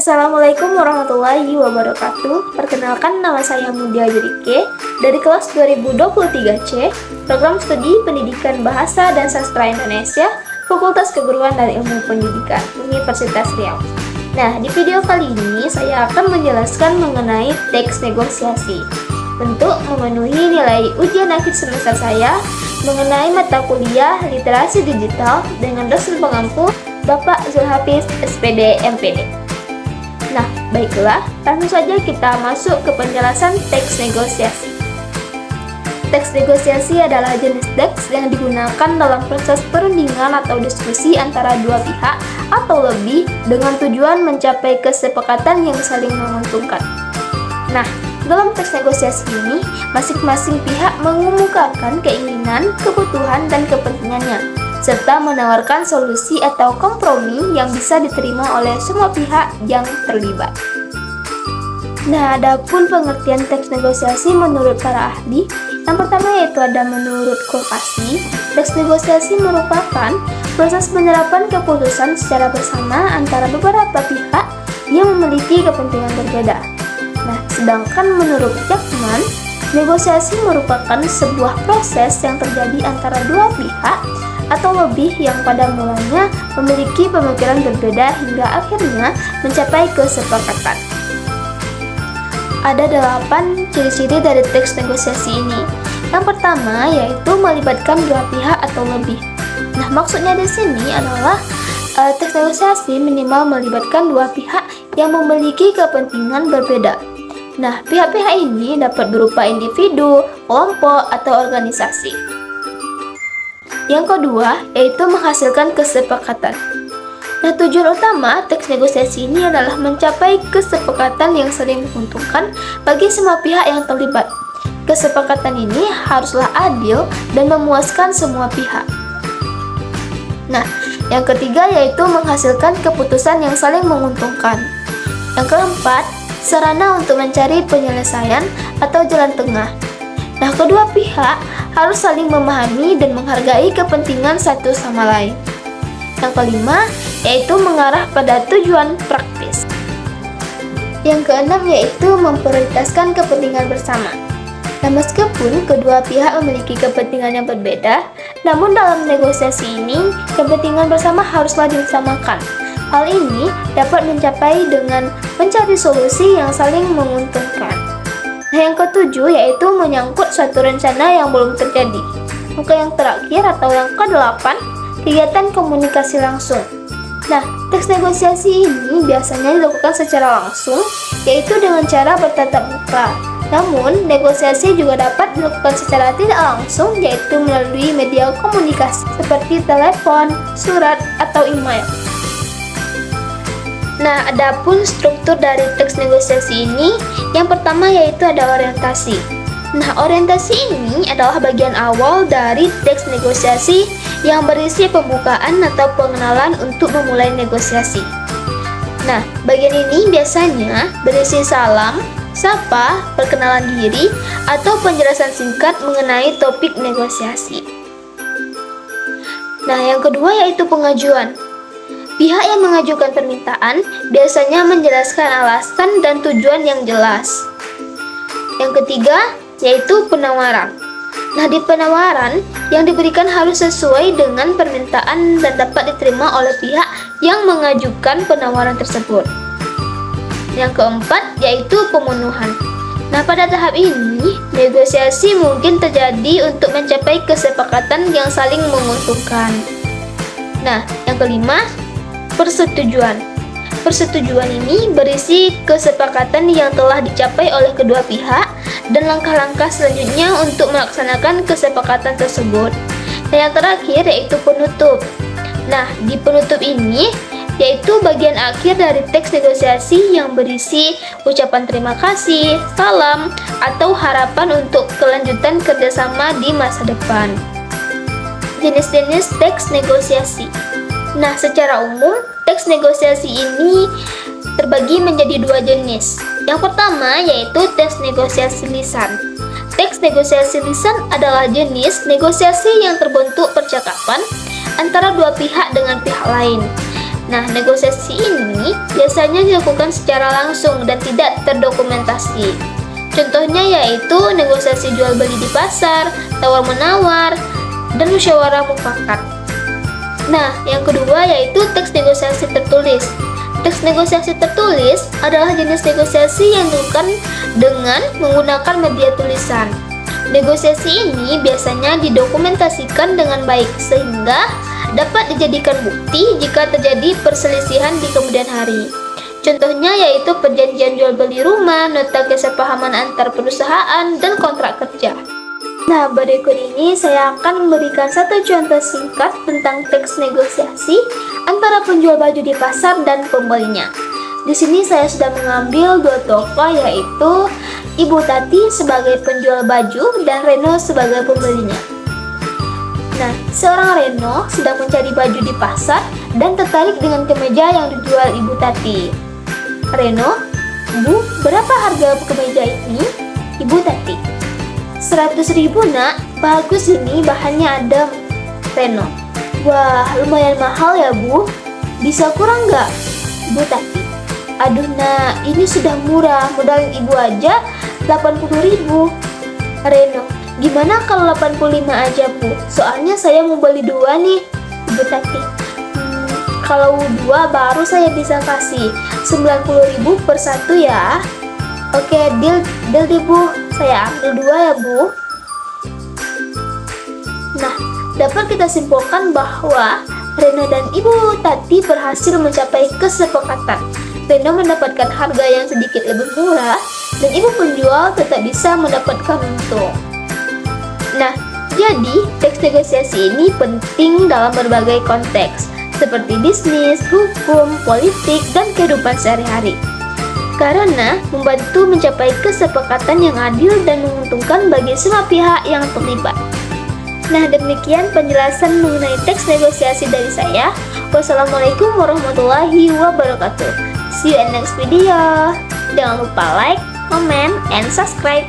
Assalamualaikum warahmatullahi wabarakatuh. Perkenalkan, nama saya Mudia Jurike dari kelas 2023C, Program Studi Pendidikan Bahasa dan Sastra Indonesia, Fakultas Keguruan dan Ilmu Pendidikan, Universitas Riau. Nah, di video kali ini saya akan menjelaskan mengenai teks negosiasi. Bentuk memenuhi nilai ujian akhir semester saya mengenai mata kuliah literasi digital dengan dosen pengampu Bapak Zulhafiz SPD MPD. Nah, baiklah, langsung saja kita masuk ke penjelasan teks negosiasi. Teks negosiasi adalah jenis teks yang digunakan dalam proses perundingan atau diskusi antara dua pihak atau lebih dengan tujuan mencapai kesepakatan yang saling menguntungkan. Nah, dalam teks negosiasi ini, masing-masing pihak mengemukakan keinginan, kebutuhan, dan kepentingannya, serta menawarkan solusi atau kompromi yang bisa diterima oleh semua pihak yang terlibat. Nah, adapun pengertian teks negosiasi menurut para ahli, yang pertama yaitu ada menurut Kolpasi, teks negosiasi merupakan proses penyerapan keputusan secara bersama antara beberapa pihak yang memiliki kepentingan berbeda. Nah, sedangkan menurut Jakman, negosiasi merupakan sebuah proses yang terjadi antara dua pihak atau lebih yang pada mulanya memiliki pemikiran berbeda hingga akhirnya mencapai kesepakatan. Ada 8 ciri-ciri dari teks negosiasi ini. Yang pertama yaitu melibatkan dua pihak atau lebih. Nah, maksudnya di sini adalah teks negosiasi minimal melibatkan dua pihak yang memiliki kepentingan berbeda. Nah, pihak-pihak ini dapat berupa individu, kelompok, atau organisasi. Yang kedua, yaitu menghasilkan kesepakatan. Nah, tujuan utama teks negosiasi ini adalah mencapai kesepakatan yang saling menguntungkan bagi semua pihak yang terlibat. Kesepakatan ini haruslah adil dan memuaskan semua pihak. Nah, yang ketiga yaitu menghasilkan keputusan yang saling menguntungkan. Yang keempat, sarana untuk mencari penyelesaian atau jalan tengah. Nah, kedua pihak harus saling memahami dan menghargai kepentingan satu sama lain. Yang kelima, yaitu mengarah pada tujuan praktis. Yang keenam, yaitu memprioritaskan kepentingan bersama. Nah, meskipun kedua pihak memiliki kepentingan yang berbeda, namun dalam negosiasi ini, kepentingan bersama haruslah disamakan. Hal ini dapat mencapai dengan mencari solusi yang saling menguntungkan. Nah, yang ketujuh yaitu menyangkut suatu rencana yang belum terjadi. Maka yang terakhir atau yang ke-8, kegiatan komunikasi langsung. Nah, teks negosiasi ini biasanya dilakukan secara langsung, yaitu dengan cara bertatap muka. Namun, negosiasi juga dapat dilakukan secara tidak langsung, yaitu melalui media komunikasi seperti telepon, surat, atau email. Nah, adapun struktur dari teks negosiasi ini, yang pertama yaitu ada orientasi. Nah, orientasi ini adalah bagian awal dari teks negosiasi yang berisi pembukaan atau pengenalan untuk memulai negosiasi. Nah, bagian ini biasanya berisi salam, sapa, perkenalan diri, atau penjelasan singkat mengenai topik negosiasi. Nah, yang kedua yaitu pengajuan. Pihak yang mengajukan permintaan biasanya menjelaskan alasan dan tujuan yang jelas. Yang ketiga, yaitu penawaran. Nah, di penawaran yang diberikan harus sesuai dengan permintaan dan dapat diterima oleh pihak yang mengajukan penawaran tersebut. Yang keempat, yaitu pemenuhan. Nah, pada tahap ini, negosiasi mungkin terjadi untuk mencapai kesepakatan yang saling menguntungkan. Nah, yang kelima, persetujuan. Persetujuan ini berisi kesepakatan yang telah dicapai oleh kedua pihak dan langkah-langkah selanjutnya untuk melaksanakan kesepakatan tersebut. Dan yang terakhir yaitu penutup. Nah, di penutup ini yaitu bagian akhir dari teks negosiasi yang berisi ucapan terima kasih, salam, atau harapan untuk kelanjutan kerjasama di masa depan. Jenis-jenis teks negosiasi. Nah, secara umum, teks negosiasi ini terbagi menjadi dua jenis. Yang pertama yaitu teks negosiasi lisan. Teks negosiasi lisan adalah jenis negosiasi yang terbentuk percakapan antara dua pihak dengan pihak lain. Nah, negosiasi ini biasanya biasanya dilakukan secara langsung dan tidak terdokumentasi. Contohnya yaitu negosiasi jual beli di pasar, tawar-menawar, dan musyawarah mufakat. Nah, yang kedua yaitu teks negosiasi tertulis. Teks negosiasi tertulis adalah jenis negosiasi yang dilakukan dengan menggunakan media tulisan. Negosiasi ini biasanya didokumentasikan dengan baik sehingga dapat dijadikan bukti jika terjadi perselisihan di kemudian hari. Contohnya yaitu perjanjian jual beli rumah, nota kesepahaman antar perusahaan, dan kontrak kerja. Nah, berikut ini saya akan memberikan satu contoh singkat tentang teks negosiasi antara penjual baju di pasar dan pembelinya. Di sini saya sudah mengambil dua tokoh, yaitu Ibu Tati sebagai penjual baju dan Reno sebagai pembelinya. Nah, seorang Reno sedang mencari baju di pasar dan tertarik dengan kemeja yang dijual Ibu Tati. Reno, Bu, berapa harga kemeja ini? Ibu Tati, 100.000 nak, bagus ini bahannya adem. Reno, wah lumayan mahal ya Bu, bisa kurang nggak? Ibu Tati, aduh nak, ini sudah murah, modal ibu aja 80.000. Reno, gimana kalau 85 aja Bu, soalnya saya mau beli dua nih. Ibu Tati, kalau dua baru saya bisa kasih 90.000 per satu ya. Oke, deal deh Bu, saya ambil dua ya Bu. Nah, dapat kita simpulkan bahwa Reno dan Ibu Tati berhasil mencapai kesepakatan. Reno mendapatkan harga yang sedikit lebih murah dan ibu penjual tetap bisa mendapatkan untung. Nah, jadi teks negosiasi ini penting dalam berbagai konteks seperti bisnis, hukum, politik, dan kehidupan sehari-hari. Karena membantu mencapai kesepakatan yang adil dan menguntungkan bagi semua pihak yang terlibat. Nah, demikian penjelasan mengenai teks negosiasi dari saya. Wassalamualaikum warahmatullahi wabarakatuh. See you in next video. Jangan lupa like, comment, and subscribe.